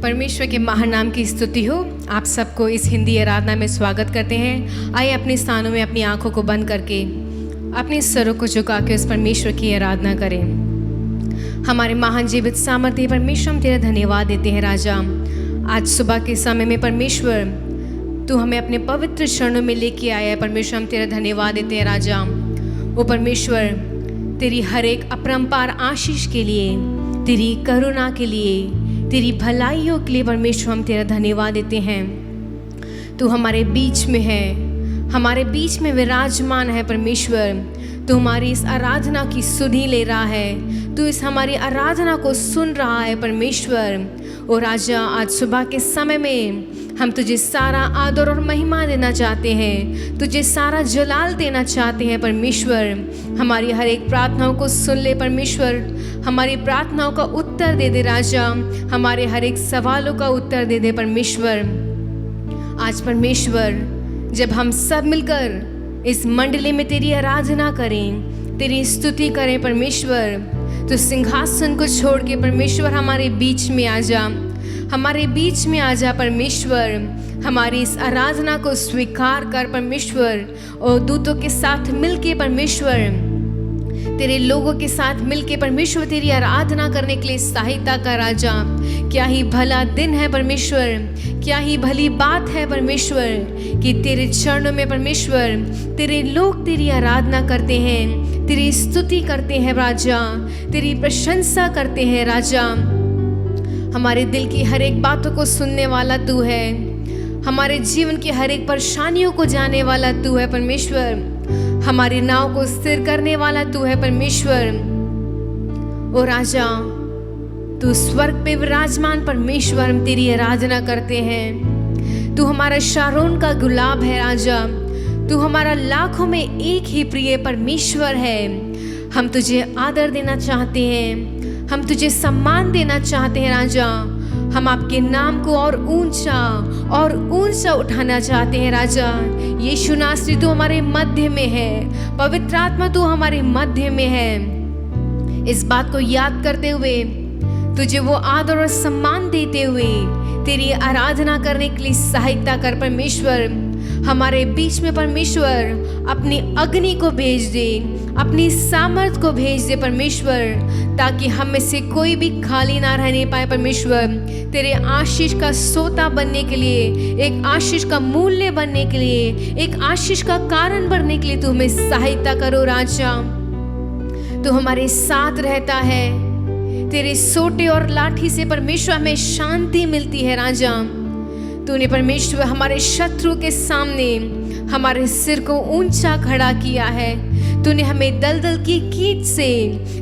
परमेश्वर के महान नाम की स्तुति हो। आप सबको इस हिंदी आराधना में स्वागत करते हैं। आइए अपने स्थानों में अपनी आंखों को बंद करके अपने सरों को झुका के उस परमेश्वर की आराधना करें। हमारे महान जीवित सामर्थ्य परमेश्वर, हम तेरा धन्यवाद देते हैं राजा। आज सुबह के समय में परमेश्वर तू हमें अपने पवित्र चरणों में लेके आया है। परमेश्वर, हम तेरा धन्यवाद देते हैं राजा। वो परमेश्वर तेरी हर एक अपरंपार आशीष के लिए, तेरी करुणा के लिए, तेरी भलाइयों के लिए परमेश्वर हम तेरा धन्यवाद देते हैं। तू हमारे बीच में है, हमारे बीच में विराजमान है परमेश्वर। तू हमारी इस आराधना की सुधि ले रहा है, तू इस हमारी आराधना को सुन रहा है परमेश्वर। ओ राजा, आज सुबह के समय में हम तुझे सारा आदर और महिमा देना चाहते हैं, तुझे सारा जलाल देना चाहते हैं परमेश्वर। हमारी हर एक प्रार्थनाओं को सुन ले परमेश्वर, हमारी प्रार्थनाओं का उत्तर दे दे राजा, हमारे हर एक सवालों का उत्तर दे दे परमेश्वर। आज परमेश्वर, जब हम सब मिलकर इस मंडली में तेरी आराधना करें, तेरी स्तुति करें परमेश्वर, तो सिंहासन को छोड़ के परमेश्वर हमारे बीच में आ जा, हमारे बीच में आ जा परमेश्वर। हमारी इस आराधना को स्वीकार कर परमेश्वर, और दूतों के साथ मिलके परमेश्वर, तेरे लोगों के साथ मिलके परमेश्वर तेरी आराधना करने के लिए सहायता कर राजा। क्या ही भला दिन है परमेश्वर, क्या ही भली बात है परमेश्वर कि तेरे चरणों में परमेश्वर तेरे लोग तेरी आराधना करते हैं, तेरी स्तुति करते हैं राजा, तेरी प्रशंसा करते हैं राजा। हमारे दिल की हर एक बातों को सुनने वाला तू है, हमारे जीवन की हर एक परेशानियों को जानने वाला तू है परमेश्वर, हमारी नाव को स्थिर करने वाला तू है परमेश्वर। ओ राजा, तू स्वर्ग पे विराजमान परमेश्वर, हम तेरी आराधना करते हैं। तू हमारा शारोन का गुलाब है राजा, तू हमारा लाखों में एक ही प्रिय परमेश्वर है। हम तुझे आदर देना चाहते हैं, हम तुझे सम्मान देना चाहते हैं राजा। हम आपके नाम को और ऊंचा उठाना चाहते हैं राजा। यीशु नासरी तू हमारे मध्य में है, पवित्र आत्मा तू हमारे मध्य में है। इस बात को याद करते हुए, तुझे वो आदर और सम्मान देते हुए तेरी आराधना करने के लिए सहायता कर परमेश्वर। हमारे बीच में परमेश्वर अपनी अग्नि को भेज दे, अपनी सामर्थ को भेज दे परमेश्वर, ताकि हम में से कोई भी खाली ना रहने पाए परमेश्वर। तेरे आशीष का सोता बनने के लिए, एक आशीष का मूल्य बनने के लिए, एक आशीष का कारण बनने के लिए तू हमें सहायता करो राजा। तू हमारे साथ रहता है, तेरे सोटे और लाठी से परमेश्वर हमें शांति मिलती है राजा। तूने परमेश्वर हमारे शत्रु के सामने हमारे सिर को ऊंचा खड़ा किया है। तूने हमें दलदल की कीच से,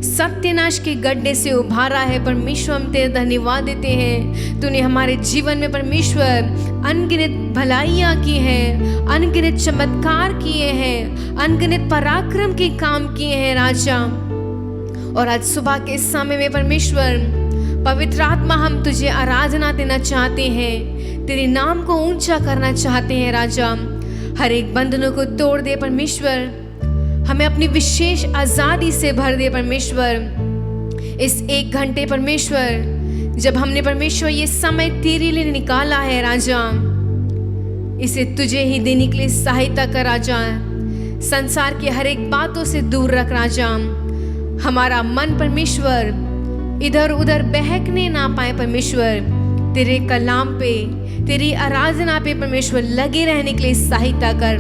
सत्यानाश के गड्ढे से उभारा है परमेश्वर, हम तेरा धन्यवाद देते हैं। तूने हमारे जीवन में परमेश्वर अनगिनत भलाइयाँ की हैं, अनगिनत चमत्कार किए हैं, अनगिनत पराक्रम के काम किए हैं राजा। और आज सुबह के समय में परमेश्वर पवित्र आत्मा, हम तुझे आराधना देना चाहते हैं, तेरे नाम को ऊंचा करना चाहते हैं राजा। हर एक बंधनों को तोड़ दे परमेश्वर, हमें अपनी विशेष आज़ादी से भर दे परमेश्वर। इस एक घंटे परमेश्वर, जब हमने परमेश्वर ये समय तेरे लिए निकाला है राजा, इसे तुझे ही देने के लिए सहायता कर राजा। संसार की हर एक बातों से दूर रख राजा। हमारा मन परमेश्वर इधर उधर बहकने ना पाए परमेश्वर, तेरे कलाम पे, तेरी आराधना पे परमेश्वर लगे रहने के लिए सहायता कर।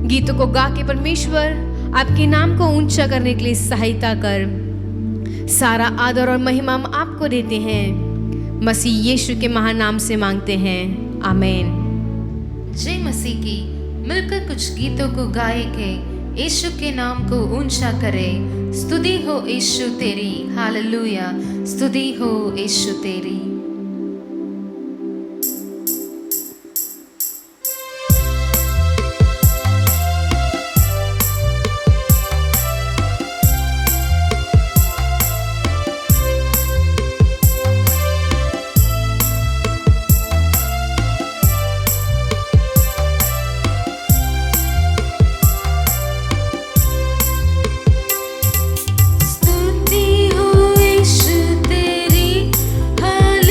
गीतों को गा के परमेश्वर आपके नाम को ऊंचा करने के लिए सहायता कर। सारा आदर और महिमा हम आपको देते हैं, मसीह यीशु के महान नाम से मांगते हैं, आमीन। जय मसीह की। मिलकर कुछ गीतों को गाए के यीशु के नाम को ऊंचा करे। स्तुति हो यीशु तेरी, हालेलुया, स्तुति हो यीशु तेरी। स्तुति हो यीशु तेरी, हालेलुया।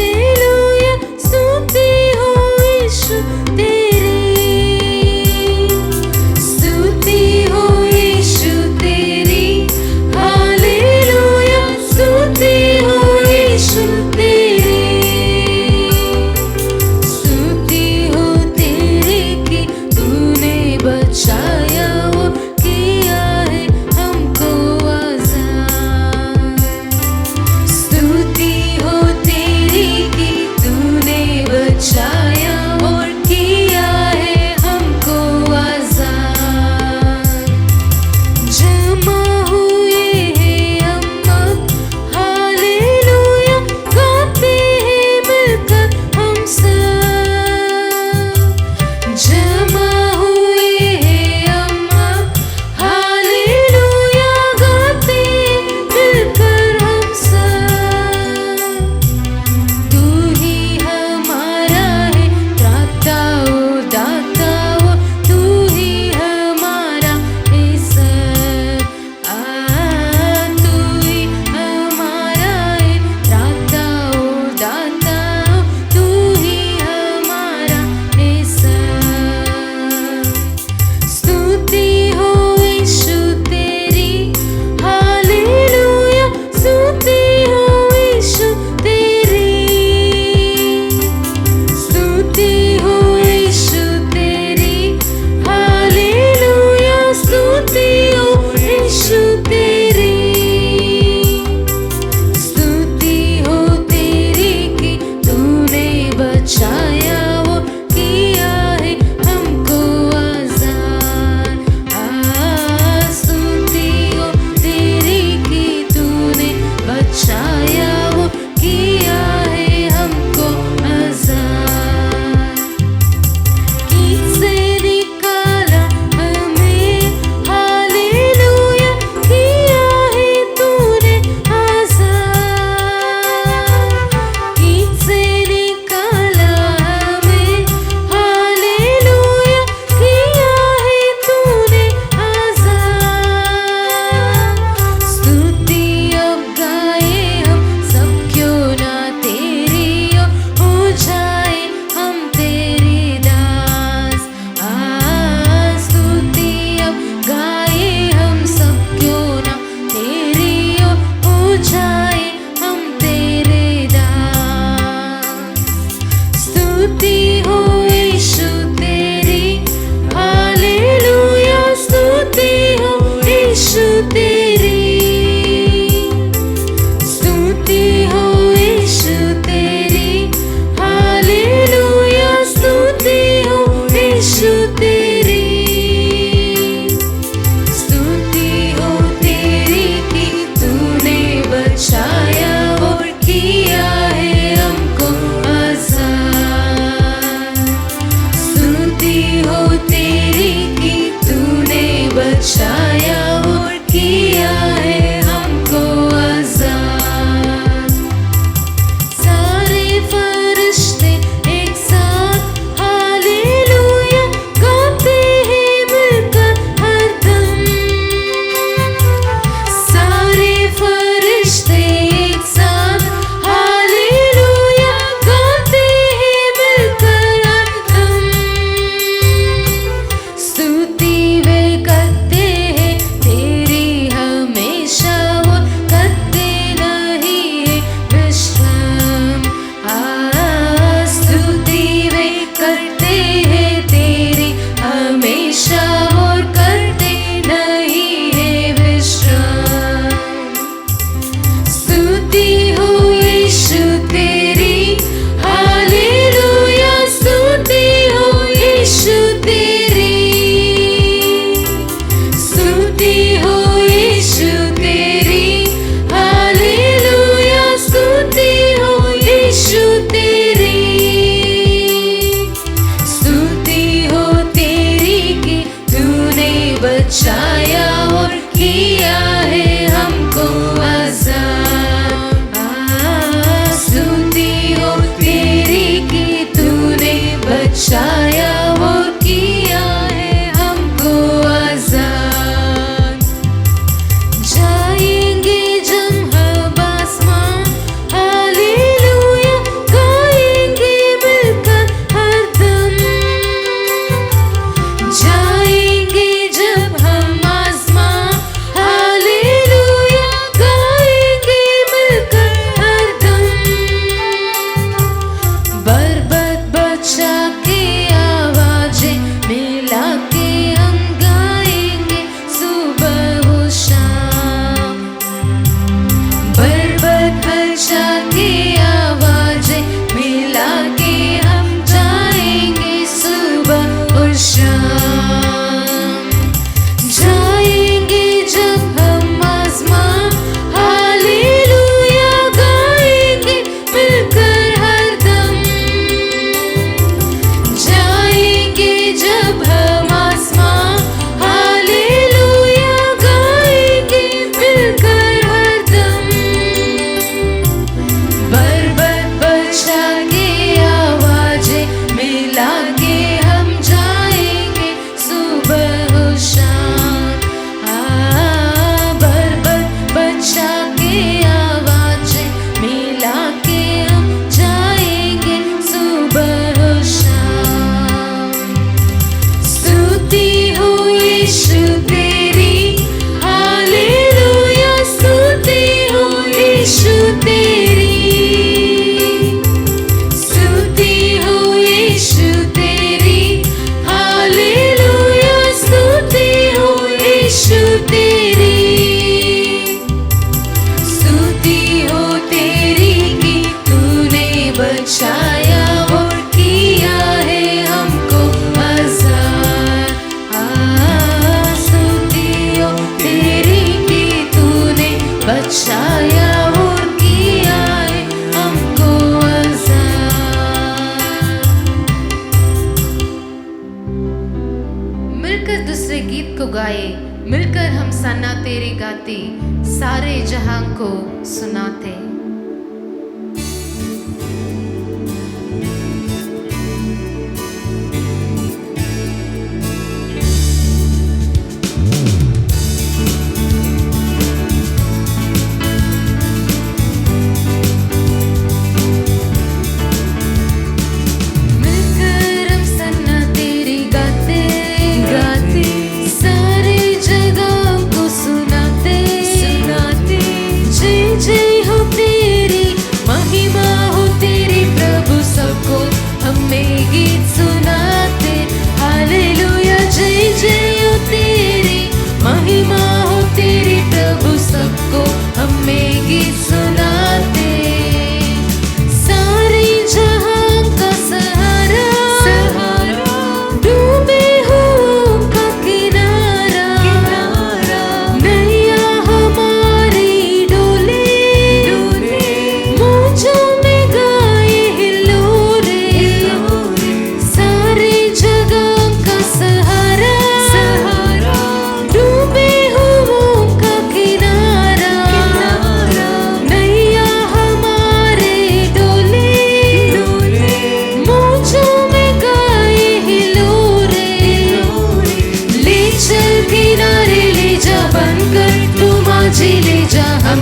तेरे गाते, सारे जहां को सुनाते।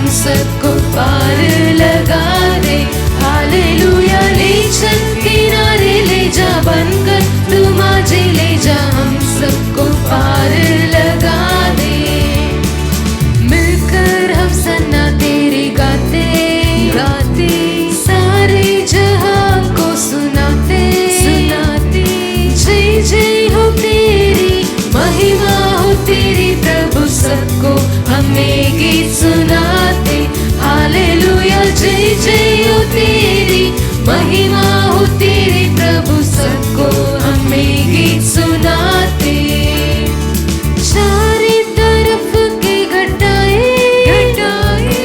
सबको पार लगा दे, हालेलुया। ले चल किनारे ले जा बनकर, तू माझे ले जा, हम सबको पार लगा दे। मिलकर हम सन्ना तेरे गाते गाते, सारे जहां को सुनाते सुनाते। जय जय हो तेरी, महिमा हो तेरी प्रभु, सबको हमें गीत सुनाते, हालेलुया। जय जय हो तेरी, महिमा हो तेरी प्रभु, सबको हमें गीत सुनाते। चारे तरफ के घटाए घटाए,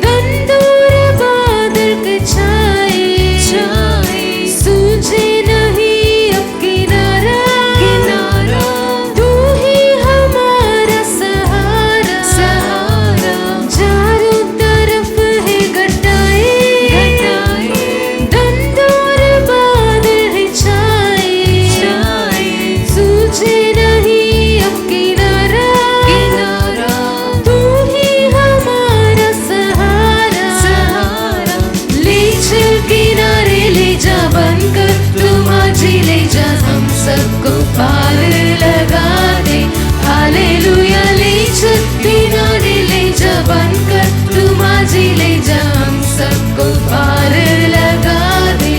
घनघोर बादल के छाए छाए, सूझे नहीं अब किनारा किनारा, तू ही हमारा सहारा सहारा। चारों तरफ है घटाए घटाए, घनघोर बादल है छाए छाए, सूझे नहीं अब किनारा किनारा, तू ही हमारा सहारा सहारा। ले चल किनारे ले जा बनकर, तू माझे ले जा, हम सबको पार लगा दे, हालेलुया। ले चल किनारे ले जा बनकर, तू माझे ले जा, हम सबको पार लगा दे।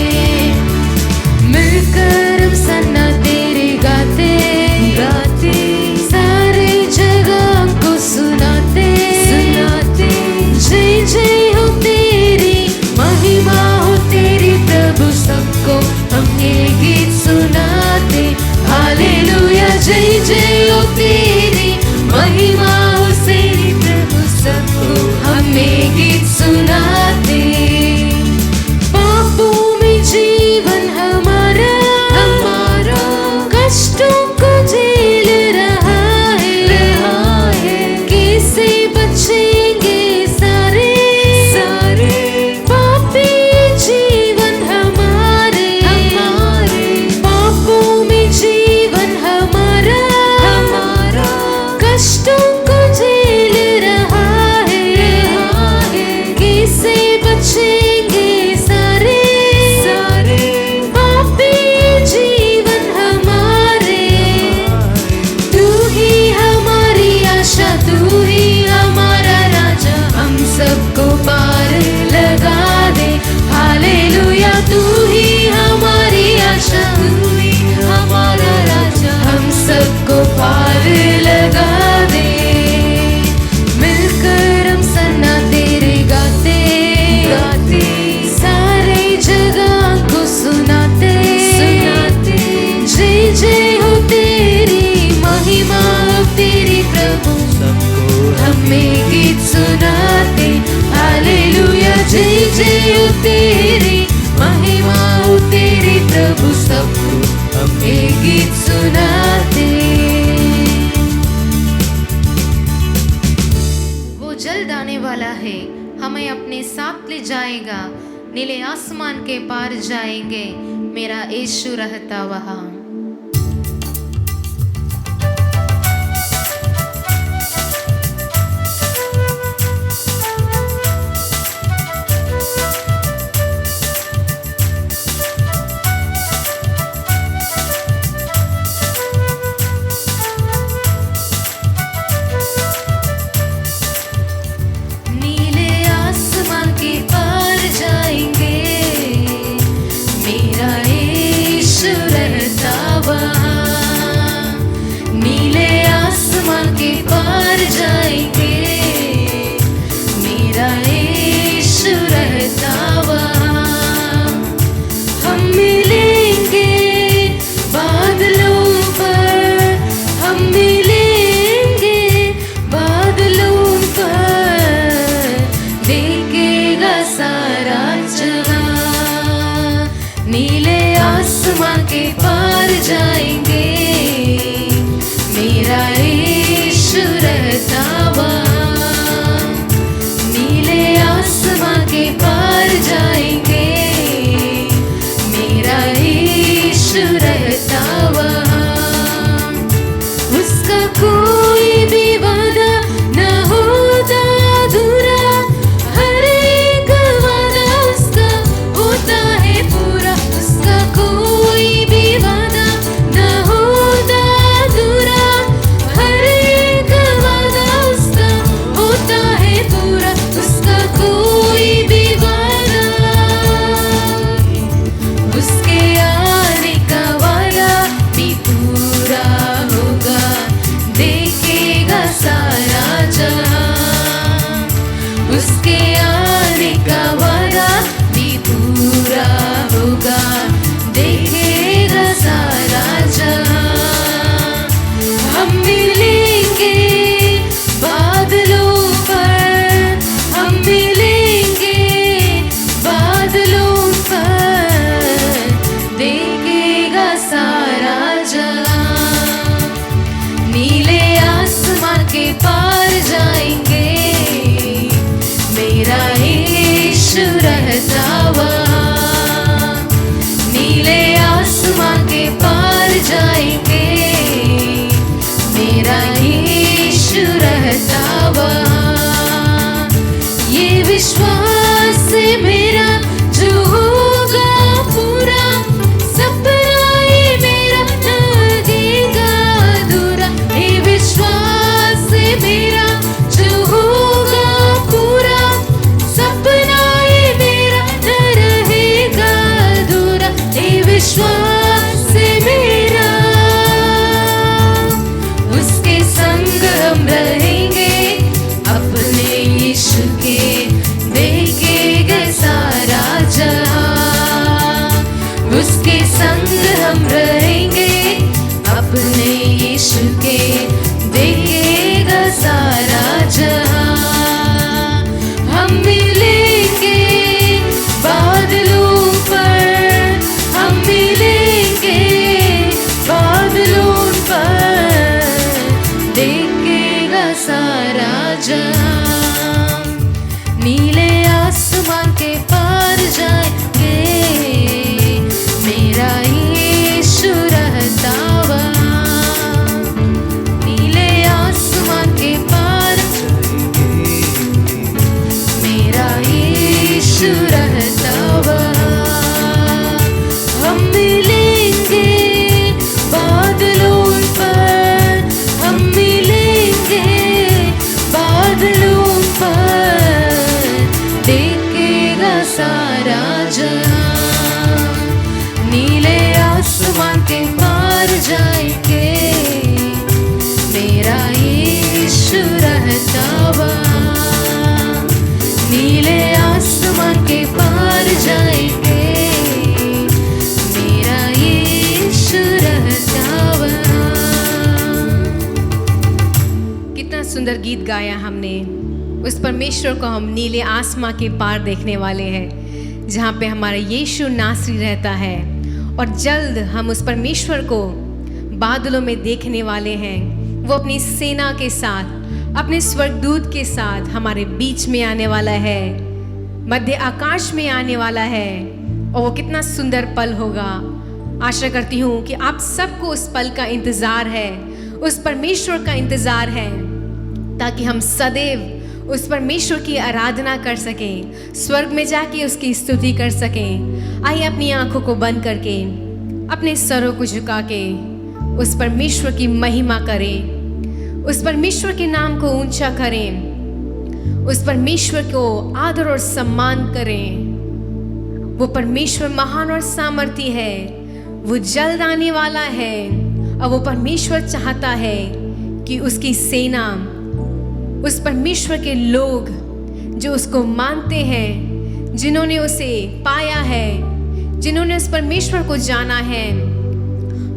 मिलकर हम सन्ना तेरे गाते गाते, सारे जगह को सुनाते सुनाते। जय जय हो तेरी, महिमा हो तेरी प्रभु, सबको हम ये गीत सुनाते, हालेलुया। जय जय हो तेरी, महिमा हो तेरी प्रभु, सबको हम ये गीत सुनाते। पापों में जीवन हमारा हमारा, कष्टों को झेल रहा है, कैसे बचेंगे सारे सारे। पापी जीवन हमारे हमारे, पापों में जीवन हमारा हमारा, कष्टों को झेल रहा है, कैसे बचेंगे सारे सारे। पापी जीवन हमारे, तू ही हमारी आशा, तू ही हमारा राजा, हम सबको पार लगा दे, हालेलुया। तू ही हमारी आशा, तू ही हमारा राजा, हम सबको पार लगा दे। मिलकर हम सन्ना तेरे गाते गाते, सारे जगह को सुनाते सुनाते। जय जय हो तेरी, महिमा हो तेरी प्रभु, सबको हमें गीत सुनाते, हालेलुया। जय जय हो तेरी, महिमा हो तेरी प्रभु, सबको हमें गीत सुनाते। वाला है, हमें अपने साथ ले जाएगा, नीले आसमान के पार जाएंगे, मेरा यीशु रहता वहाँ। सुंदर गीत गाया हमने। उस परमेश्वर को हम नीले आसमां के पार देखने वाले हैं, जहाँ पे हमारा यीशु नासरी रहता है, और जल्द हम उस परमेश्वर को बादलों में देखने वाले हैं। वो अपनी सेना के साथ अपने स्वर्गदूत के साथ हमारे बीच में आने वाला है, मध्य आकाश में आने वाला है। और वो कितना सुंदर पल होगा। आशा करती हूँ कि आप सबको उस पल का इंतज़ार है, उस परमेश्वर का इंतज़ार है, ताकि हम सदैव उस परमेश्वर की आराधना कर सकें, स्वर्ग में जाके उसकी स्तुति कर सकें। आइए अपनी आंखों को बंद करके अपने सरों को झुका के उस परमेश्वर की महिमा करें, उस परमेश्वर के नाम को ऊंचा करें, उस परमेश्वर को आदर और सम्मान करें। वो परमेश्वर महान और सामर्थी है, वो जल्द आने वाला है। और वो परमेश्वर चाहता है कि उसकी सेना, उस परमेश्वर के लोग जो उसको मानते हैं, जिन्होंने उसे पाया है, जिन्होंने उस परमेश्वर को जाना है,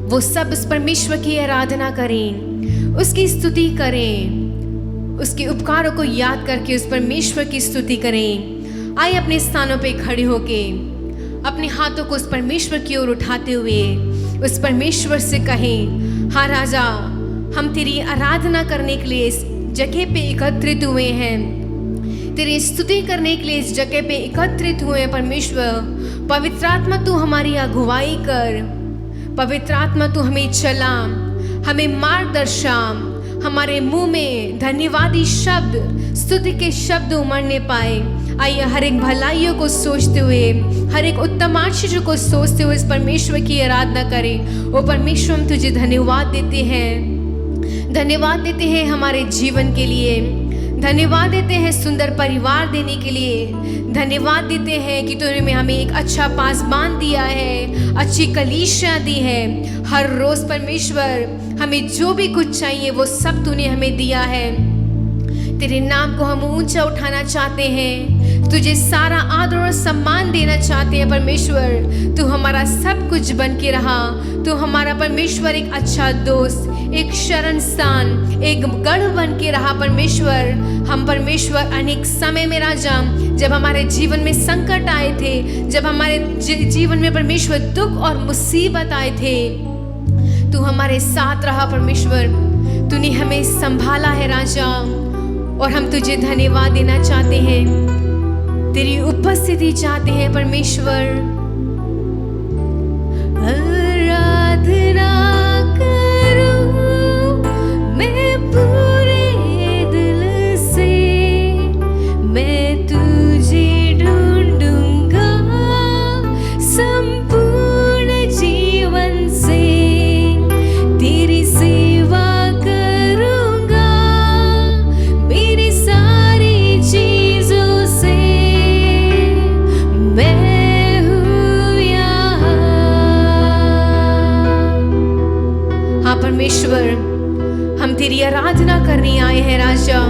वो सब उस परमेश्वर की आराधना करें, उसकी स्तुति करें, उसके उपकारों को याद करके उस परमेश्वर की स्तुति करें। आइए अपने स्थानों पे खड़े होके अपने हाथों को उस परमेश्वर की ओर उठाते हुए उस परमेश्वर से कहें, हाँ राजा, हम तेरी आराधना करने के लिए इस जगह पे एकत्रित हुए हैं, तेरी स्तुति करने के लिए इस जगह पे एकत्रित हुए हैं। परमेश्वर, पवित्र आत्मा तू हमारी अगुवाई कर, पवित्र आत्मा तू हमें चला, हमें मार्गदर्शन, हमारे मुंह में धन्यवादी शब्द, स्तुति के शब्द उमड़ने पाए। आइए हर एक भलाइयों को सोचते हुए, हर एक उत्तम आशीषों को सोचते हुए इस परमेश्वर की आराधना करें। ओ परमेश्वर, हम तुझे धन्यवाद देते हैं, धन्यवाद देते हैं हमारे जीवन के लिए, धन्यवाद देते हैं सुंदर परिवार देने के लिए, धन्यवाद देते हैं कि तूने हमें एक अच्छा पासबान दिया है, अच्छी कलीसिया दी है। हर रोज परमेश्वर, हमें जो भी कुछ चाहिए वो सब तूने हमें दिया है। तेरे नाम को हम ऊंचा उठाना चाहते हैं, तुझे सारा आदर और सम्मान देना चाहते हैं। परमेश्वर, तू हमारा सब कुछ बन के रहा, तू हमारा परमेश्वर एक अच्छा दोस्त, एक शरण स्थान, एक गढ़ बन के रहा। परमेश्वर, हम परमेश्वर अनेक समय में राजा, जब हमारे जीवन में संकट आए थे, जब हमारे जीवन में परमेश्वर दुख और मुसीबत आए थे, तू हमारे साथ रहा। परमेश्वर, तूने हमें संभाला है राजा, और हम तुझे धन्यवाद देना चाहते हैं, तेरी उपस्थिति चाहते हैं। परमेश्वर, आराधना करूं मैं पूरे दिल से, मैं तुझे ढूंढूंगा संपूर्ण जीवन से, तेरी सेवा करूंगा मेरी सारी चीजों से, मैं हूँ यहाँ। हाँ परमेश्वर, हम तेरी आराधना करने आए हैं राजा,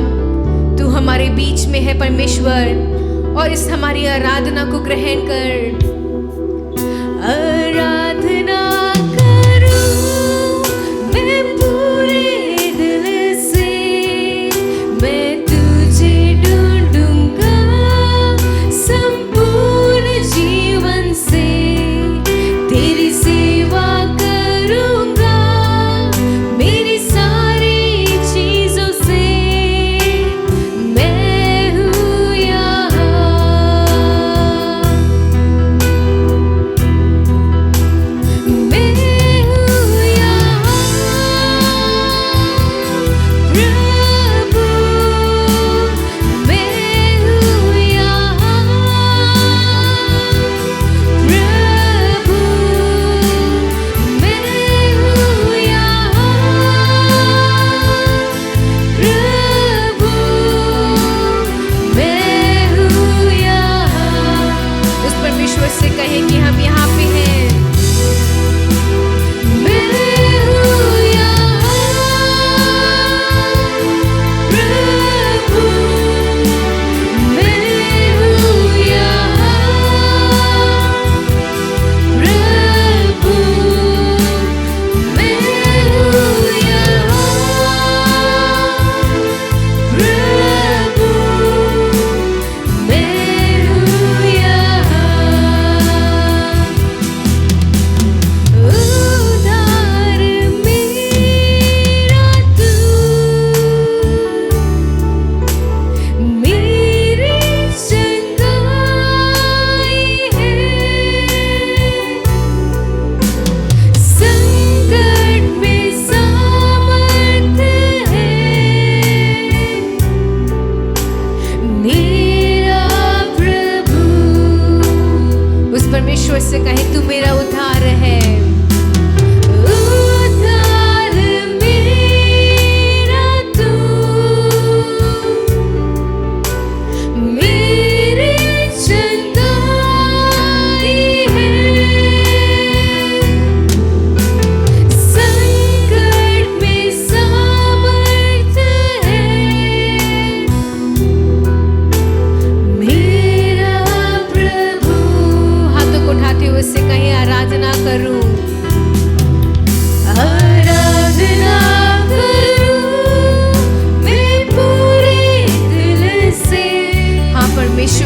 तू हमारे बीच में है परमेश्वर, और इस हमारी आराधना को ग्रहण कर। आराधना करूं मैं पूरे दिल से, मैं तुझे ढूंढूंगा संपूर्ण जीवन से, तेरी सेवा करूंगा मेरी सारी चीजों से, मैं हूँ यहाँ।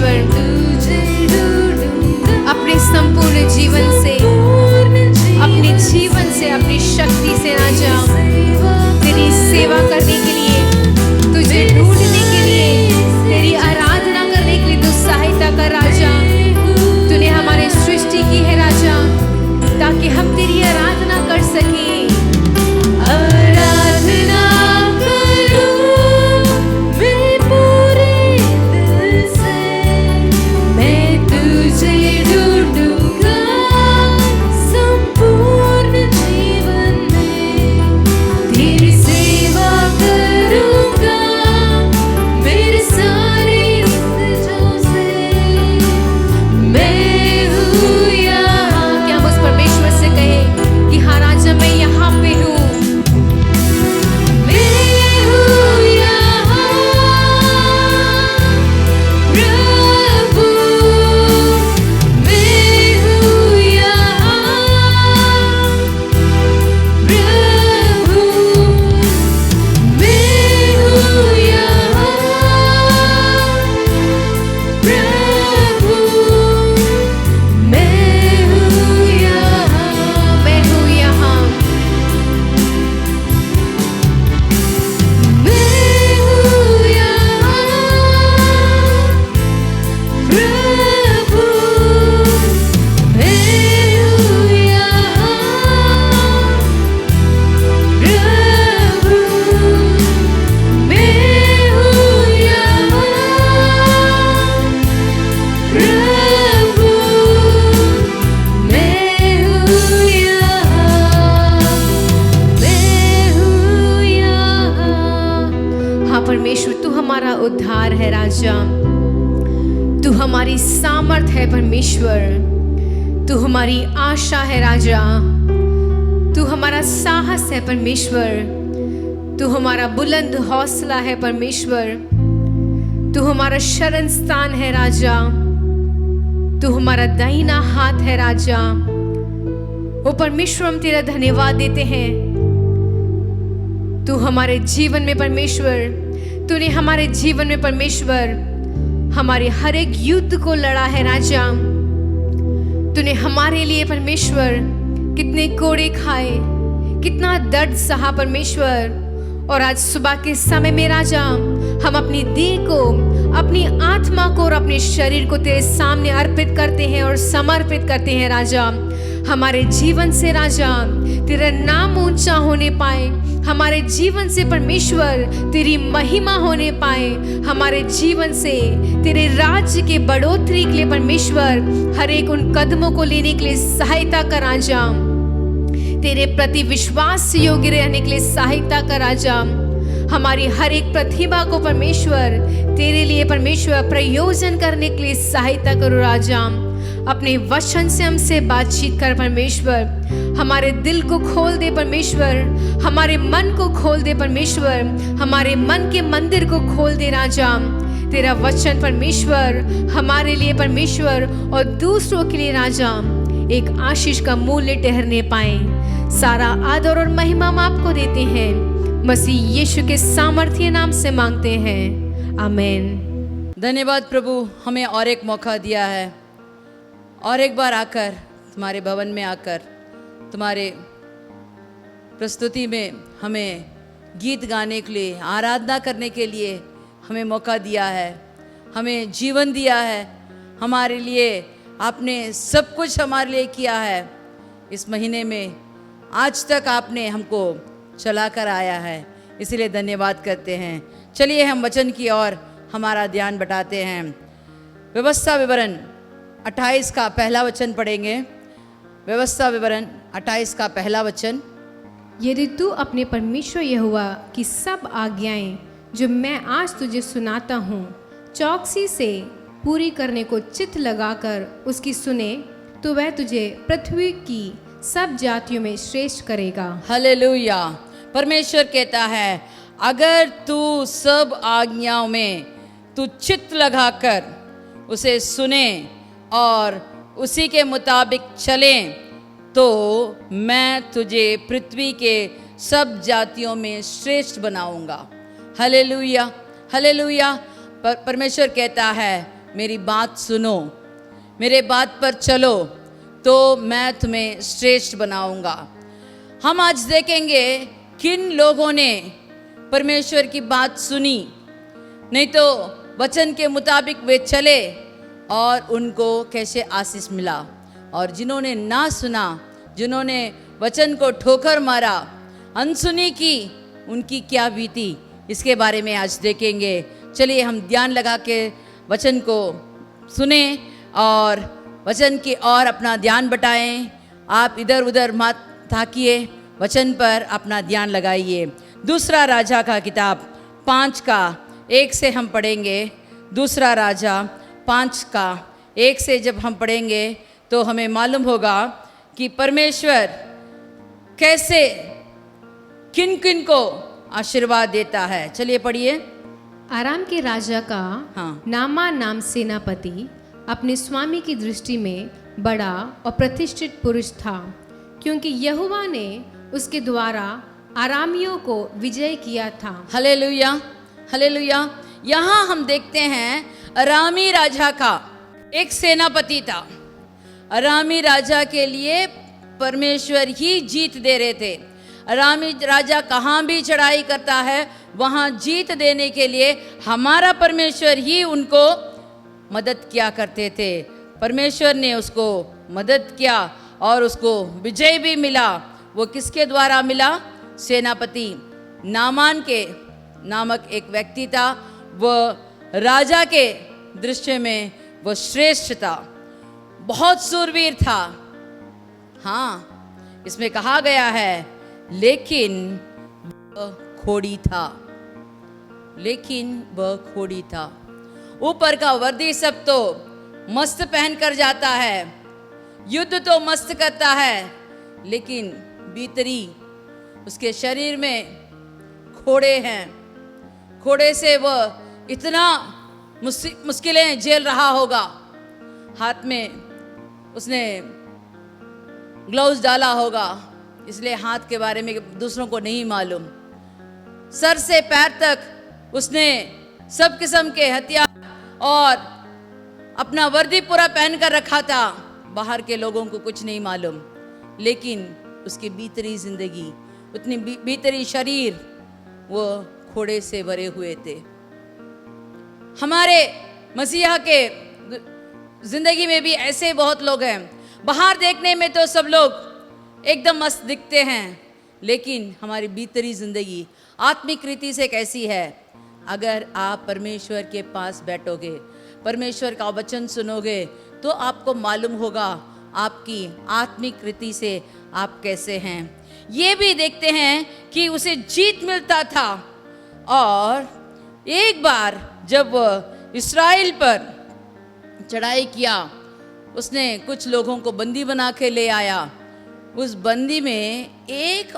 परमेश्वर अपने संपूर्ण जीवन से, अपने जीवन से, अपनी शक्ति से राजा तेरी सेवा करने के लिए, तुझे ढूंढने के लिए, तेरी आराधना करने के लिए तू सहायता कर राजा। तूने हमारी सृष्टि की है राजा ताकि हम तेरी आराधना कर सकें। आराधना करूं मैं पूरे दिल से, मैं तुझे ढूंढूंगा संपूर्ण जीवन में, तेरी सेवा करूंगा मेरे सारे इंतजाम से। मैं हूँ यहाँ, क्या हम उस परमेश्वर से कहें कि हाँ राजा मैं यहाँ पे हूँ। परमेश्वर तू हमारा उद्धार है राजा, तू हमारी सामर्थ है परमेश्वर, तू हमारी आशा है राजा, तू हमारा साहस है परमेश्वर, तू हमारा बुलंद हौसला है परमेश्वर, तू हमारा शरण स्थान है राजा, तू हमारा दाहिना हाथ है राजा। ओ परमेश्वर हम तेरा धन्यवाद देते हैं, तू हमारे जीवन में परमेश्वर, तूने हमारे जीवन में परमेश्वर हमारे हर एक युद्ध को लड़ा है राजा। तूने हमारे लिए परमेश्वर कितने कोड़े खाए, कितना दर्द सहा परमेश्वर। और आज सुबह के समय में राजा हम अपनी देह को, अपनी आत्मा को और अपने शरीर को तेरे सामने अर्पित करते हैं और समर्पित करते हैं राजा। हमारे जीवन से राजा तेरा नाम ऊंचा होने पाए, हमारे जीवन से परमेश्वर तेरी महिमा होने पाए, हमारे जीवन से तेरे राज्य के बढ़ोतरी के लिए परमेश्वर हर एक उन कदमों को लेने के लिए सहायता कर राजा। तेरे प्रति विश्वास योग्य रहने के लिए सहायता कर राजा। हमारी हर एक प्रतिभा को परमेश्वर तेरे लिए परमेश्वर प्रयोजन करने के लिए सहायता करो राजा। अपने वचन से हमसे बातचीत कर परमेश्वर, हमारे दिल को खोल दे परमेश्वर, हमारे मन को खोल दे परमेश्वर, हमारे मन के मंदिर को खोल दे राजा। तेरा वचन परमेश्वर हमारे लिए परमेश्वर और दूसरों के लिए राजा एक आशीष का मूल्य ठहरने पाए। सारा आदर और महिमा हम आपको देते हैं, मसीह यीशु के सामर्थ्य नाम से मांगते हैं, आमीन। धन्यवाद प्रभु, हमें और एक मौका दिया है, और एक बार आकर तुम्हारे भवन में आकर तुम्हारे प्रस्तुति में हमें गीत गाने के लिए, आराधना करने के लिए हमें मौका दिया है, हमें जीवन दिया है। हमारे लिए आपने सब कुछ हमारे लिए किया है। इस महीने में आज तक आपने हमको चला कर आया है, इसलिए धन्यवाद करते हैं। चलिए हम वचन की ओर हमारा ध्यान बढ़ाते हैं। व्यवस्था विवरण 28 का पहला वचन पढ़ेंगे। व्यवस्था विवरण 28 का पहला वचन। यदि तू अपने परमेश्वर यहोवा की सब आज्ञाएं जो मैं आज तुझे सुनाता हूँ चौकसी से पूरी करने को चित्त लगाकर उसकी सुने, तो वह तुझे पृथ्वी की सब जातियों में श्रेष्ठ करेगा। हालेलुया। परमेश्वर कहता है अगर तू सब आज्ञाओं में तू चित्त लगाकर उसे सुने और उसी के मुताबिक चले, तो मैं तुझे पृथ्वी के सब जातियों में श्रेष्ठ बनाऊंगा। Hallelujah, hallelujah. परमेश्वर कहता है मेरी बात सुनो, मेरे बात पर चलो, तो मैं तुम्हें श्रेष्ठ बनाऊंगा। हम आज देखेंगे किन लोगों ने परमेश्वर की बात सुनी, नहीं तो वचन के मुताबिक वे चले और उनको कैसे आशीष मिला, और जिन्होंने ना सुना, जिन्होंने वचन को ठोकर मारा, अनसुनी की, उनकी क्या बीती, इसके बारे में आज देखेंगे। चलिए हम ध्यान लगा के वचन को सुने और वचन की ओर अपना ध्यान बटाएं। आप इधर उधर मत ताकिए, वचन पर अपना ध्यान लगाइए। दूसरा राजा का किताब 5 का 1 से हम पढ़ेंगे। दूसरा राजा 5 का 1 से जब हम पढ़ेंगे तो हमें मालूम होगा कि परमेश्वर कैसे किन किन को आशीर्वाद देता है। चलिए पढ़िए। आराम के राजा का हाँ। नामान नाम सेनापति अपने स्वामी की दृष्टि में बड़ा और प्रतिष्ठित पुरुष था, क्योंकि यहोवा ने उसके द्वारा आरामियों को विजय किया था। Hallelujah, hallelujah. यहाँ हम देखते हैं अरामी राजा का एक सेनापति था। अरामी राजा के लिए परमेश्वर ही जीत दे रहे थे। अरामी राजा कहाँ भी चढ़ाई करता है, वहाँ जीत देने के लिए हमारा परमेश्वर ही उनको मदद किया करते थे। परमेश्वर ने उसको मदद किया और उसको विजय भी मिला। वो किसके द्वारा मिला? सेनापति नामान के नामक एक व्यक्ति था। वह राजा के दृश्य में वह श्रेष्ठ था, बहुत सूरवीर था। हाँ, इसमें कहा गया है लेकिन वह खोड़ी था, लेकिन वह खोड़ी था। ऊपर का वर्दी सब तो मस्त पहन कर जाता है, युद्ध तो मस्त करता है, लेकिन भीतरी उसके शरीर में खोड़े हैं। खोड़े से वह इतना मुश्किलें झेल रहा होगा। हाथ में उसने ग्लव्स डाला होगा, इसलिए हाथ के बारे में दूसरों को नहीं मालूम। सर से पैर तक उसने सब किस्म के हथियार और अपना वर्दी पूरा पहन कर रखा था। बाहर के लोगों को कुछ नहीं मालूम, लेकिन उसकी भीतरी जिंदगी, उतनी भीतरी शरीर वो खोड़े से भरे हुए थे। हमारे मसीहा के जिंदगी में भी ऐसे बहुत लोग हैं। बाहर देखने में तो सब लोग एकदम मस्त दिखते हैं, लेकिन हमारी भीतरी जिंदगी आत्मिक रीति से कैसी है? अगर आप परमेश्वर के पास बैठोगे, परमेश्वर का वचन सुनोगे, तो आपको मालूम होगा आपकी आत्मिक रीति से आप कैसे हैं। ये भी देखते हैं कि उसे जीत मिलता था, और एक बार जब इस्राएल पर चढ़ाई किया, उसने कुछ लोगों को बंदी बना के ले आया। उस बंदी में एक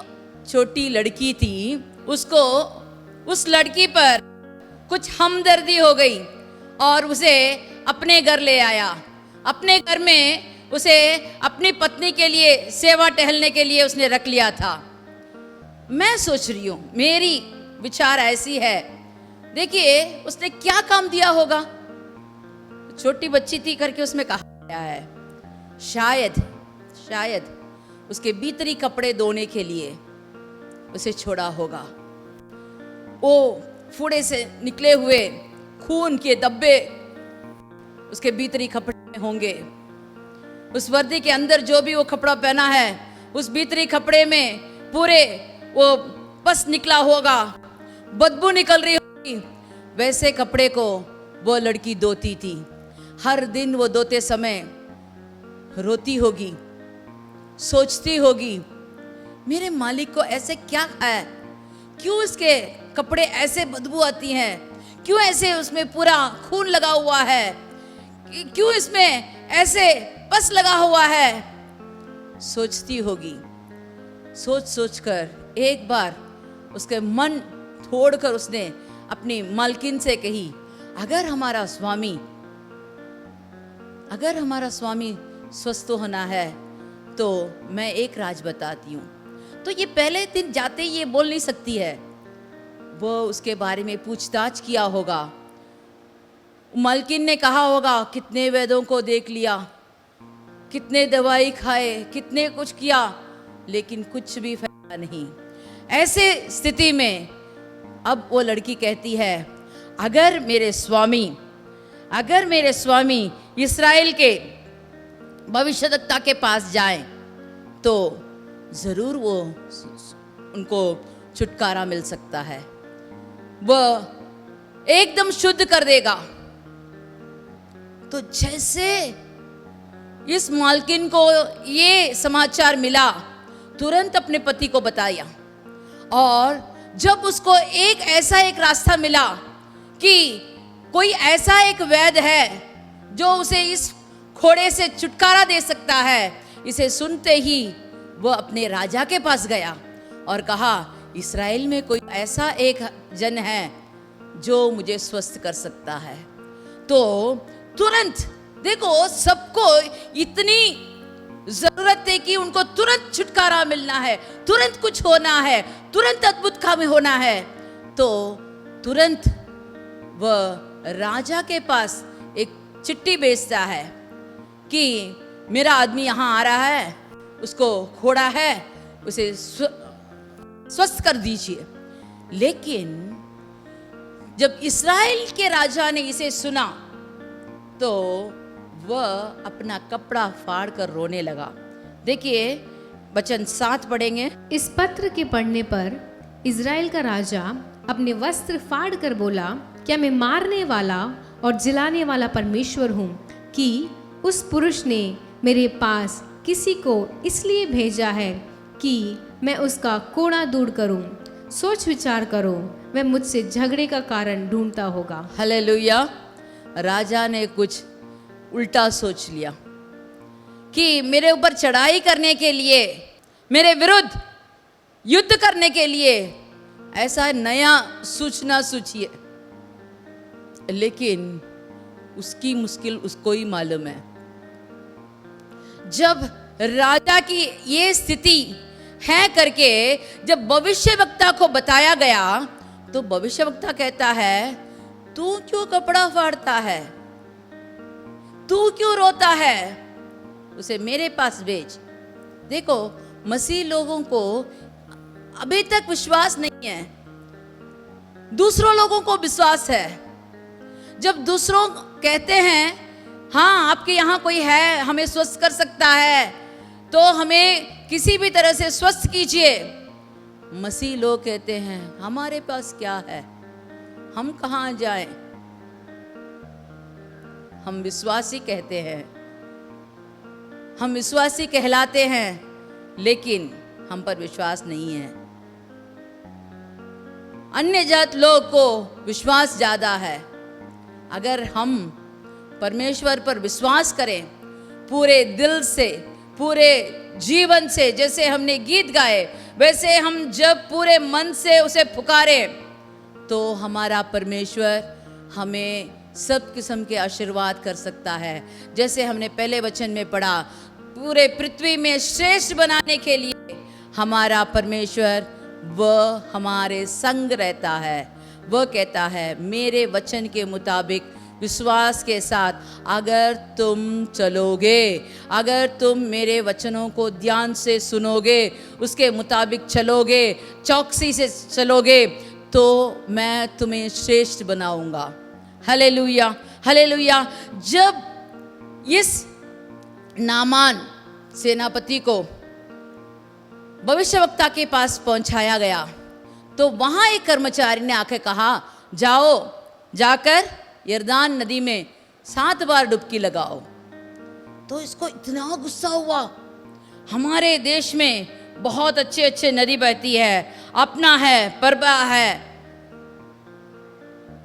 छोटी लड़की थी। उसको, उस लड़की पर कुछ हमदर्दी हो गई और उसे अपने घर ले आया। अपने घर में उसे अपनी पत्नी के लिए सेवा टहलने के लिए उसने रख लिया था। मैं सोच रही हूँ, मेरी विचार ऐसी है, देखिए उसने क्या काम दिया होगा। छोटी बच्ची थी करके उसमें कहा गया है, शायद उसके भीतरी कपड़े धोने के लिए उसे छोड़ा होगा। वो फूड़े से निकले हुए खून के धब्बे उसके भीतरी कपड़े में होंगे। उस वर्दी के अंदर जो भी वो कपड़ा पहना है, उस भीतरी कपड़े में पूरे वो पस निकला होगा, बदबू निकल रही होगी। वैसे कपड़े को वो लड़की धोती थी। हर दिन वो धोते समय रोती होगी, सोचती होगी, मेरे मालिक को ऐसे क्या है, क्यों इसके कपड़े ऐसे बदबू आती हैं, क्यों ऐसे उसमें पूरा खून लगा हुआ है, क्यों इसमें ऐसे पस लगा हुआ है। सोचती होगी। सोच कर एक बार उसके मन तोड़कर उसने अपनी मालकिन से कही, अगर हमारा स्वामी स्वस्थ होना है तो मैं एक राज बताती हूँ। तो ये पहले दिन जाते ही ये बोल नहीं सकती है। वो उसके बारे में पूछताछ किया होगा, मालकिन ने कहा होगा कितने वैद्यों को देख लिया, कितने दवाई खाए, कितने कुछ किया, लेकिन कुछ भी फायदा नहीं। ऐसे स्थिति में अब वो लड़की कहती है, अगर मेरे स्वामी इस्राएल के भविष्यद्वक्ता के पास जाएं तो जरूर वो उनको छुटकारा मिल सकता है, वह एकदम शुद्ध कर देगा। तो जैसे इस मालकिन को ये समाचार मिला, तुरंत अपने पति को बताया, और जब उसको एक रास्ता मिला कि कोई ऐसा एक वैद्य है जो उसे इस घोड़े से छुटकारा दे सकता है, इसे सुनते ही वह अपने राजा के पास गया और कहा, इस्राएल में कोई ऐसा एक जन है जो मुझे स्वस्थ कर सकता है। तो तुरंत देखो, सबको इतनी जरूरत है कि उनको तुरंत छुटकारा मिलना है, तुरंत कुछ होना है, तुरंत अद्भुत काम होना है। तो तुरंत वह राजा के पास एक चिट्ठी भेजता है कि मेरा आदमी यहाँ आ रहा है, उसको घोड़ा है, उसे स्वस्थ कर दीजिए। लेकिन जब इस्राएल के राजा ने इसे सुना तो वह अपना कपड़ा फाड़ कर रोने लगा। देखिए वचन 7 पढ़ेंगे। इस पत्र के पढ़ने पर इज़राइल का राजा अपने वस्त्र फाड़ कर बोला, क्या मैं मारने वाला और जिलाने वाला परमेश्वर हूँ कि उस पुरुष ने मेरे पास किसी को इसलिए भेजा है कि मैं उसका कोड़ा दूर करूं? सोच विचार करो, वह मुझसे झगड़े का कारण ढूंढता होगा। हालेलुया। राजा ने कुछ उल्टा सोच लिया कि मेरे ऊपर चढ़ाई करने के लिए, मेरे विरुद्ध युद्ध करने के लिए ऐसा नया सूचना सूचिए, लेकिन उसकी मुश्किल उसको ही मालूम है। जब राजा की ये स्थिति है करके जब भविष्यवक्ता को बताया गया तो भविष्यवक्ता कहता है, तू क्यों कपड़ा फाड़ता है, तू क्यों रोता है, उसे मेरे पास भेज। देखो, मसीह लोगों को अभी तक विश्वास नहीं है, दूसरों लोगों को विश्वास है। जब दूसरों कहते हैं हाँ आपके यहाँ कोई है, हमें स्वस्थ कर सकता है, तो हमें किसी भी तरह से स्वस्थ कीजिए, मसीह लोग कहते हैं हमारे पास क्या है, हम कहाँ जाएं। हम विश्वासी कहते हैं, हम विश्वासी कहलाते हैं, लेकिन हम पर विश्वास नहीं है। अन्य जात लोग को विश्वास ज्यादा है। अगर हम परमेश्वर पर विश्वास करें पूरे दिल से, पूरे जीवन से, जैसे हमने गीत गाए, वैसे हम जब पूरे मन से उसे पुकारे तो हमारा परमेश्वर हमें सब किस्म के आशीर्वाद कर सकता है। जैसे हमने पहले वचन में पढ़ा, पूरे पृथ्वी में श्रेष्ठ बनाने के लिए हमारा परमेश्वर वह हमारे संग रहता है। वह कहता है मेरे वचन के मुताबिक विश्वास के साथ अगर तुम चलोगे, अगर तुम मेरे वचनों को ध्यान से सुनोगे, उसके मुताबिक चलोगे, चौकसी से चलोगे, तो मैं तुम्हें श्रेष्ठ बनाऊंगा। Hallelujah, hallelujah. जब इस नामान सेनापति को भविष्यवक्ता के पास पहुंचाया गया तो वहां एक कर्मचारी ने आके कहा, जाओ जाकर यरदान नदी में 7 बार डुबकी लगाओ। तो इसको इतना गुस्सा हुआ, हमारे देश में बहुत अच्छे अच्छे नदी बहती है, अपना है, परबा है,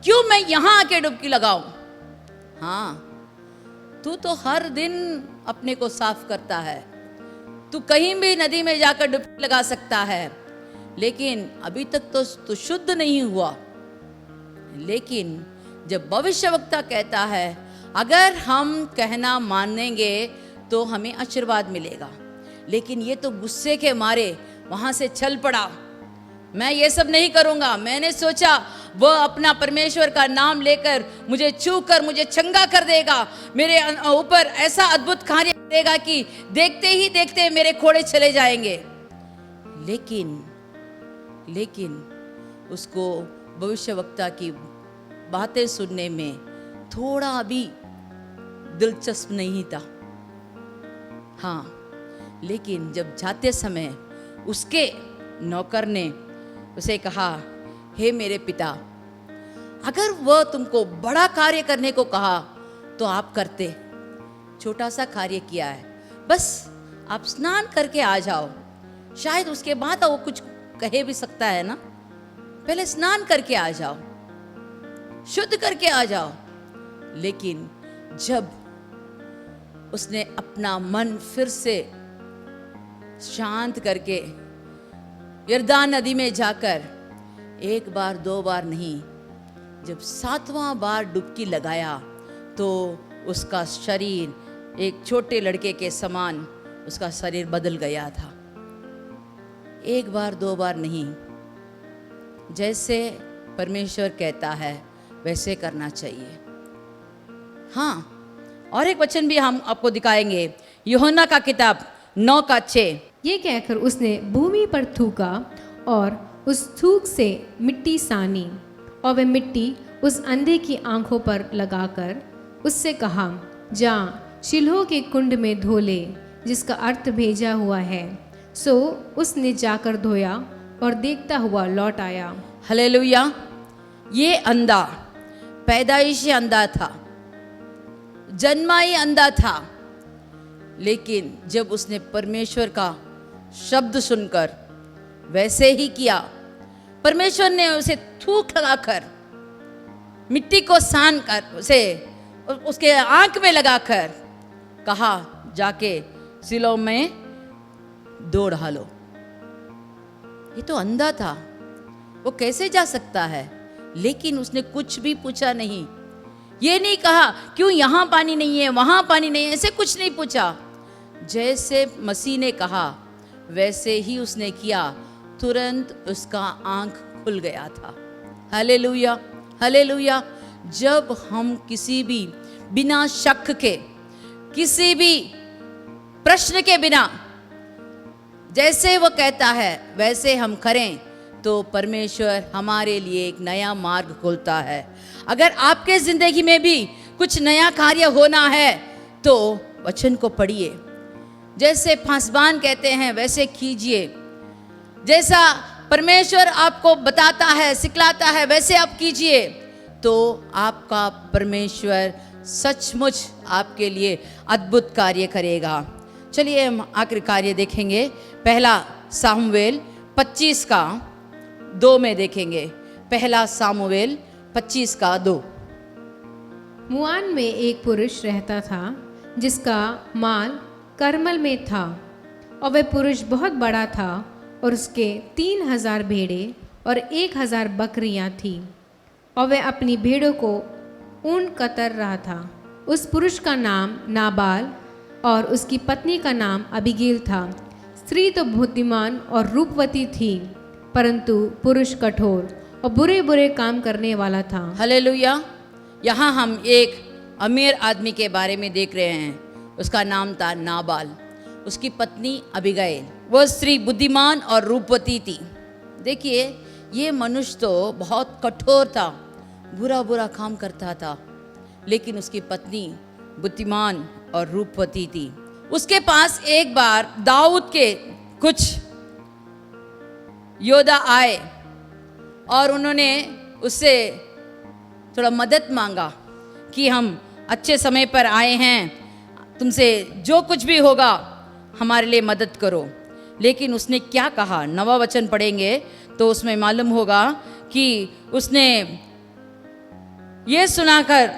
क्यों मैं यहां आके डुबकी लगाऊं? हाँ, तू तो हर दिन अपने को साफ करता है, तू कहीं भी नदी में जाकर डुबकी लगा सकता है, लेकिन अभी तक तो तू शुद्ध नहीं हुआ। लेकिन जब भविष्यवक्ता कहता है अगर हम कहना मानेंगे तो हमें आशीर्वाद मिलेगा, लेकिन ये तो गुस्से के मारे वहां से चल पड़ा, मैं ये सब नहीं करूंगा। मैंने सोचा वह अपना परमेश्वर का नाम लेकर मुझे छू कर मुझे चंगा कर देगा, मेरे ऊपर ऐसा अद्भुत कार्य करेगा कि देखते ही देखते मेरे खोड़े चले जाएंगे। लेकिन उसको भविष्यवक्ता की बातें सुनने में थोड़ा भी दिलचस्प नहीं था। हाँ, लेकिन जब जाते समय उसके नौकर ने उसे कहा, हे मेरे पिता, अगर वह तुमको बड़ा कार्य करने को कहा तो आप करते। छोटा सा कार्य किया है, बस आप स्नान करके आ जाओ। शायद उसके बाद वो कुछ कहे भी सकता है ना, पहले स्नान करके आ जाओ, शुद्ध करके आ जाओ। लेकिन जब उसने अपना मन फिर से शांत करके यरदान नदी में जाकर एक बार दो बार नहीं, जब 7वां बार डुबकी लगाया तो उसका शरीर एक छोटे लड़के के समान उसका शरीर बदल गया था। एक बार दो बार नहीं, जैसे परमेश्वर कहता है वैसे करना चाहिए। हाँ, और एक वचन भी हम आपको दिखाएंगे, यूहन्ना का किताब 9:6। ये कहकर उसने भूमि पर थूका और उस थूक से मिट्टी सानी, और वह मिट्टी उस अंधे की आंखों पर लगाकर उससे कहा, जा शिलोह के कुंड में धो ले, जिसका अर्थ भेजा हुआ है। सो उसने जाकर धोया और देखता हुआ लौट आया। हालेलुया। ये अंधा पैदाइशी अंधा था, जन्माई अंधा था, लेकिन जब उसने परमेश्वर का शब्द सुनकर वैसे ही किया, परमेश्वर ने उसे थूक लगाकर मिट्टी को सान कर उसे उसके आंख में लगाकर कहा, जाके सिलोह में दौड़ डालो। ये तो अंधा था, वो कैसे जा सकता है? लेकिन उसने कुछ भी पूछा नहीं। ये नहीं कहा क्यों यहाँ पानी नहीं है, वहाँ पानी नहीं है, ऐसे कुछ नहीं पूछा। जैसे मसीह ने कहा वैसे ही उसने किया, तुरंत उसका आंख खुल गया था। Hallelujah, hallelujah. जब हम किसी भी बिना शक के, किसी भी प्रश्न के बिना, जैसे वो कहता है वैसे हम करें, तो परमेश्वर हमारे लिए एक नया मार्ग खोलता है। अगर आपके जिंदगी में भी कुछ नया कार्य होना है तो वचन को पढ़िए। जैसे पासबान कहते हैं वैसे कीजिए। जैसा परमेश्वर आपको बताता है, सिखलाता है, वैसे आप कीजिए, तो आपका परमेश्वर सचमुच आपके लिए अद्भुत कार्य करेगा। चलिए हम आखिरी कार्य देखेंगे। पहला सामुएल 25:2 में देखेंगे। पहला सामुएल 25:2। मुआन में एक पुरुष रहता था जिसका माल करमल में था, और वह पुरुष बहुत बड़ा था, और उसके 3000 भेड़े और 1000 बकरियां थीं, और वह अपनी भेड़ों को ऊन कतर रहा था। उस पुरुष का नाम नाबाल और उसकी पत्नी का नाम अबीगैल था। स्त्री तो बुद्धिमान और रूपवती थी, परंतु पुरुष कठोर और बुरे बुरे काम करने वाला था। हालेलुया। यहाँ हम एक अमीर आदमी के बारे में देख रहे हैं। उसका नाम था नाबाल, उसकी पत्नी अबीगैल। वह स्त्री बुद्धिमान और रूपवती थी। देखिए, ये मनुष्य तो बहुत कठोर था, बुरा बुरा काम करता था, लेकिन उसकी पत्नी बुद्धिमान और रूपवती थी। उसके पास एक बार दाऊद के कुछ योद्धा आए और उन्होंने उससे थोड़ा मदद मांगा कि हम अच्छे समय पर आए हैं, तुमसे जो कुछ भी होगा हमारे लिए मदद करो। लेकिन उसने क्या कहा, 9वां वचन पढ़ेंगे तो उसमें मालूम होगा कि उसने ये सुनाकर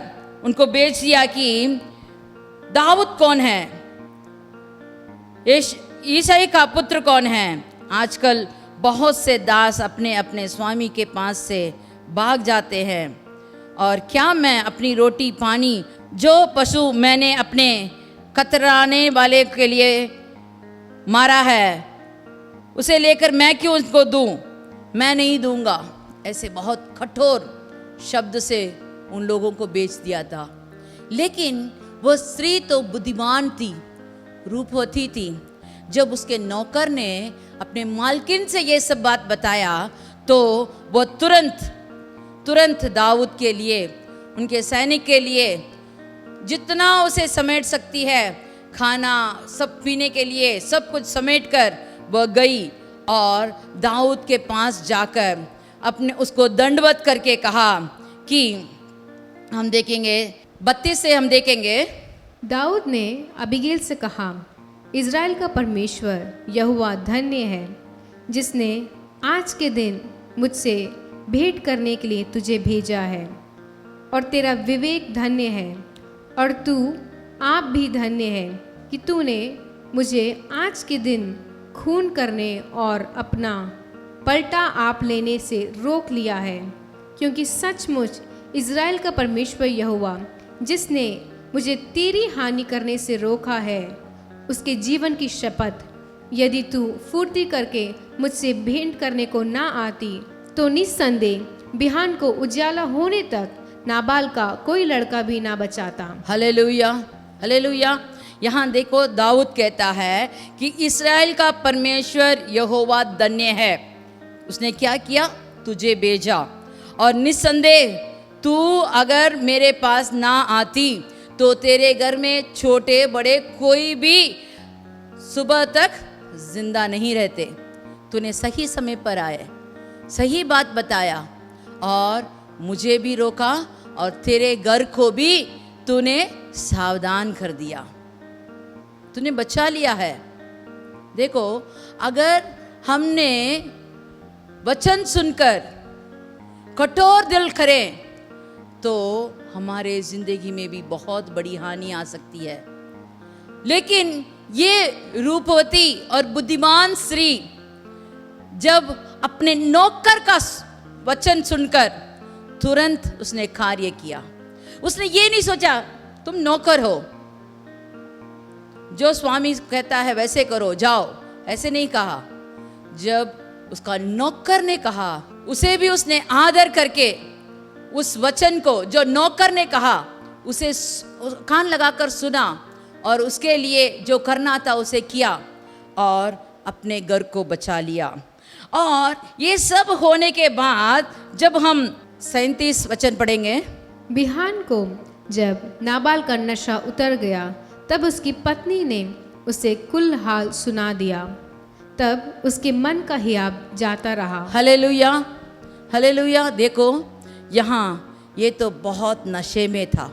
उनको बेच दिया कि दाऊद कौन है, ईसाई का पुत्र कौन है। आजकल बहुत से दास अपने अपने स्वामी के पास से भाग जाते हैं, और क्या मैं अपनी रोटी पानी, जो पशु मैंने अपने कतराने वाले के लिए मारा है, उसे लेकर मैं क्यों उसको दूं? मैं नहीं दूंगा। ऐसे बहुत कठोर शब्द से उन लोगों को बेच दिया था। लेकिन वह स्त्री तो बुद्धिमान थी, रूपवती थी। जब उसके नौकर ने अपने मालकिन से ये सब बात बताया तो वह तुरंत दाऊद के लिए, उनके सैनिक के लिए जितना उसे समेट सकती है, खाना सब पीने के लिए सब कुछ समेट कर वह गई और दाऊद के पास जाकर अपने उसको दंडवत करके कहा कि हम देखेंगे 32 से हम देखेंगे। दाऊद ने अबीगैल से कहा, इज़राइल का परमेश्वर यहोवा धन्य है, जिसने आज के दिन मुझसे भेंट करने के लिए तुझे भेजा है, और तेरा विवेक धन्य है, और तू आप भी धन्य है कि तूने मुझे आज के दिन खून करने और अपना पलटा आप लेने से रोक लिया है, क्योंकि सचमुच इज़राइल का परमेश्वर यहोवा, जिसने मुझे तेरी हानि करने से रोका है, उसके जीवन की शपथ, यदि तू फुर्ती करके मुझसे भेंट करने को ना आती तो निस्संदेह बिहान को उजाला होने तक नाबाल का कोई लड़का भी ना बचाता। Hallelujah, hallelujah. यहाँ देखो दाऊद कहता है कि इस्राएल का परमेश्वर यहोवा धन्य है, उसने क्या किया, तुझे भेजा, और निस्संदेह तू अगर मेरे पास ना आती तो तेरे घर में छोटे बड़े कोई भी सुबह तक जिंदा नहीं रहते। तूने सही समय पर आए, सही बात बताया और मुझे भी रोका और तेरे घर को भी तूने सावधान कर दिया, तूने बचा लिया है। देखो, अगर हमने वचन सुनकर कठोर दिल करें तो हमारे जिंदगी में भी बहुत बड़ी हानि आ सकती है। लेकिन ये रूपवती और बुद्धिमान स्त्री जब अपने नौकर का वचन सुनकर तुरंत उसने कार्य किया। उसने ये नहीं सोचा तुम नौकर हो, जो स्वामी कहता है वैसे करो, जाओ, ऐसे नहीं कहा। जब उसका नौकर ने कहा, उसे भी उसने आदर करके उस वचन को जो नौकर ने कहा उसे कान लगाकर सुना और उसके लिए जो करना था उसे किया और अपने घर को बचा लिया। और ये सब होने के बाद जब हम 37 वचन पढ़ेंगे, बिहान को जब नाबाल का नशा उतर गया तब उसकी पत्नी ने उसे कुल हाल सुना दिया। तब उसके मन का हियाब जाता रहा। Hallelujah, hallelujah. देखो यहाँ ये तो बहुत नशे में था,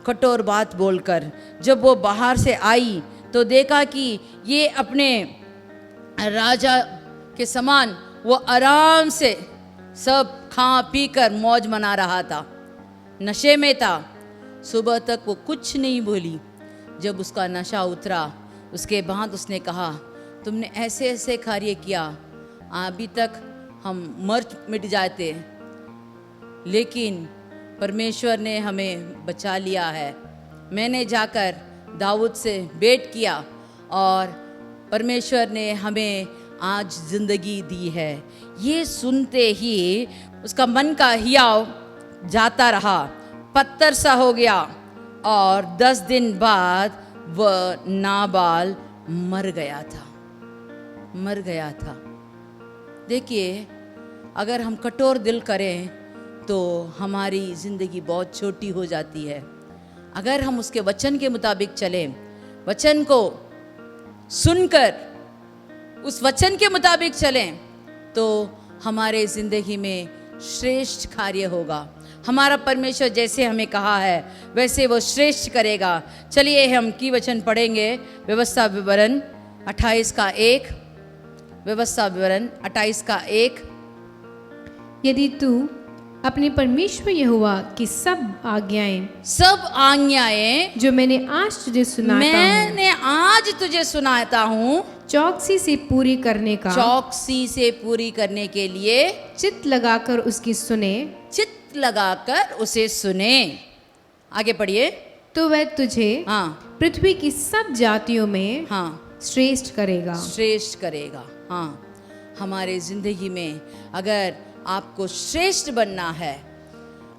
कठोर बात बोलकर। जब वो बाहर से आई तो देखा कि ये अपने राजा के समान वो आराम से सब खा पी कर मौज मना रहा था, नशे में था। सुबह तक वो कुछ नहीं बोली। जब उसका नशा उतरा उसके बाद उसने कहा, तुमने ऐसे ऐसे कार्य किया, अभी तक हम मर मिट जाते, लेकिन परमेश्वर ने हमें बचा लिया है। मैंने जाकर दाऊद से भेंट किया और परमेश्वर ने हमें आज जिंदगी दी है। ये सुनते ही उसका मन का हियाव जाता रहा, पत्थर सा हो गया और 10 दिन बाद वह नाबाल मर गया था। देखिए, अगर हम कठोर दिल करें तो हमारी ज़िंदगी बहुत छोटी हो जाती है। अगर हम उसके वचन के मुताबिक चलें, वचन को सुनकर उस वचन के मुताबिक चलें, तो हमारे ज़िंदगी में श्रेष्ठ कार्य होगा। हमारा परमेश्वर जैसे हमें कहा है वैसे वो श्रेष्ठ करेगा। चलिए हम की वचन पढ़ेंगे, व्यवस्था विवरण 28 का 1। व्यवस्था विवरण 28 का 1। यदि तू अपने परमेश्वर यहोवा की सब आज्ञाएं जो मैंने आज तुझे सुनाता हूँ चौकसी से पूरी करने के लिए चित्त लगाकर उसे सुने। आगे पढ़िए। तो वह तुझे पृथ्वी की सब जातियों में श्रेष्ठ करेगा। हाँ, हमारे जिंदगी में अगर आपको श्रेष्ठ बनना है।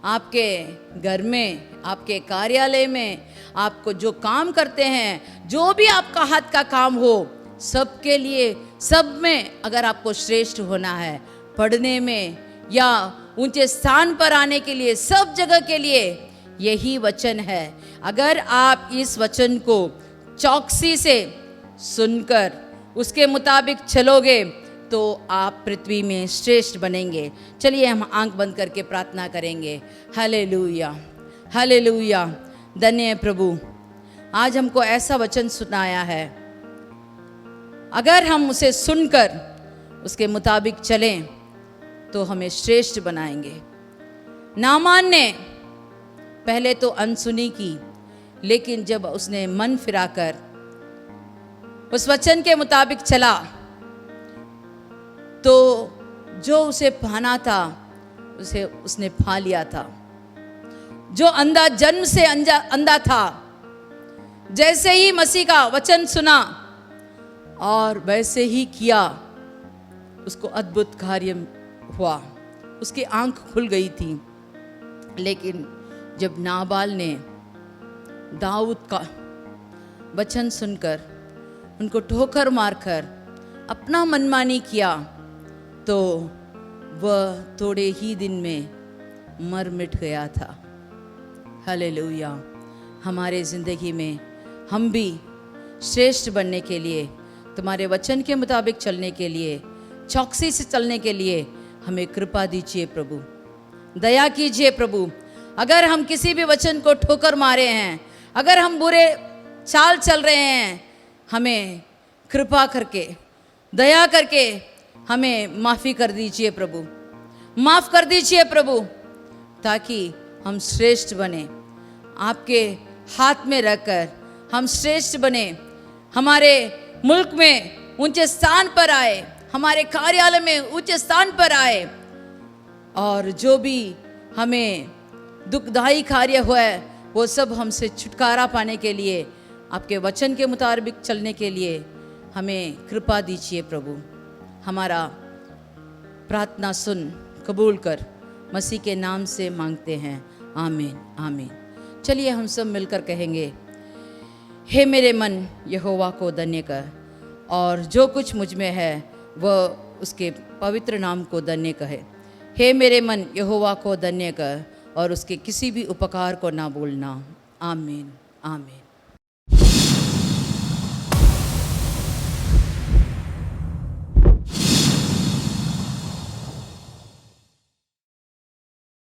आपके घर में, आपके कार्यालय में, आपको जो काम करते हैं, जो भी आपका हाथ का काम हो, सबके लिए, सब में अगर आपको श्रेष्ठ होना है, पढ़ने में या ऊंचे स्थान पर आने के लिए, सब जगह के लिए यही वचन है। अगर आप इस वचन को चौकसी से सुनकर उसके मुताबिक चलोगे तो आप पृथ्वी में श्रेष्ठ बनेंगे। चलिए हम आंख बंद करके प्रार्थना करेंगे। Hallelujah, hallelujah. धन्य है प्रभु, आज हमको ऐसा वचन सुनाया है, अगर हम उसे सुनकर उसके मुताबिक चलें तो हमें श्रेष्ठ बनाएंगे। नामान ने पहले तो अनसुनी की, लेकिन जब उसने मन फिराकर उस वचन के मुताबिक चला तो जो उसे पाना था उसे उसने पा लिया था। जो अंधा जन्म से अंधा था, जैसे ही मसीह का वचन सुना और वैसे ही किया, उसको अद्भुत कार्य हुआ, उसकी आंख खुल गई थी। लेकिन जब नाबाल ने दाऊद का वचन सुनकर उनको ठोकर मारकर अपना मनमानी किया तो वह थोड़े ही दिन में मर मिट गया था। हालेलुया। हमारे ज़िंदगी में हम भी श्रेष्ठ बनने के लिए, तुम्हारे वचन के मुताबिक चलने के लिए, चौकसी से चलने के लिए हमें कृपा दीजिए प्रभु, दया कीजिए प्रभु। अगर हम किसी भी वचन को ठोकर मारे हैं, अगर हम बुरे चाल चल रहे हैं, हमें कृपा करके, दया करके हमें माफ़ी कर दीजिए प्रभु, माफ़ कर दीजिए प्रभु, ताकि हम श्रेष्ठ बने। आपके हाथ में रखकर हम श्रेष्ठ बने, हमारे मुल्क में ऊंचे स्थान पर आए, हमारे कार्यालय में ऊंचे स्थान पर आए, और जो भी हमें दुखदायी कार्य हुआ है वो सब हमसे छुटकारा पाने के लिए, आपके वचन के मुताबिक चलने के लिए हमें कृपा दीजिए प्रभु। हमारा प्रार्थना सुन, कबूल कर, मसीह के नाम से मांगते हैं, आमीन, आमीन। चलिए हम सब मिलकर कहेंगे, हे मेरे मन यहोवा को धन्य कर, और जो कुछ मुझ में है वह उसके पवित्र नाम को धन्य कहे। हे मेरे मन यहोवा को धन्य कर और उसके किसी भी उपकार को ना भूलना। आमीन, आमीन।